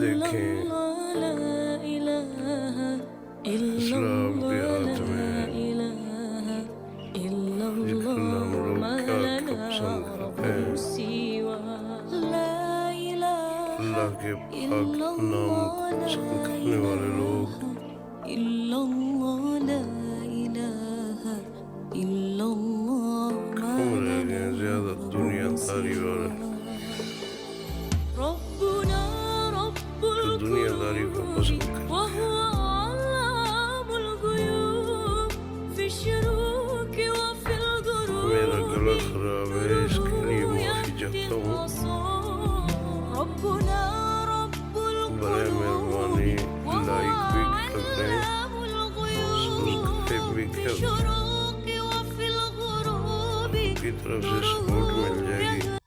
देखें इस्लाम के हाथ में जिक्र नाम लोग क्या क्या पसंद करते हैं। अल्लाह के पाक नाम पसंद करने वाले लोग कम रह गए, ज्यादा दुनियादारी वाले तो दुनियादारी को पसंद करते हैं। मेरा गला खराब है, इसके लिए माफी चाहता हूँ। बड़े मेहरबानी लाइक भी कर दें, सब्सक्राइब भी कर दें, की तरफ से सपोर्ट मिल जाए।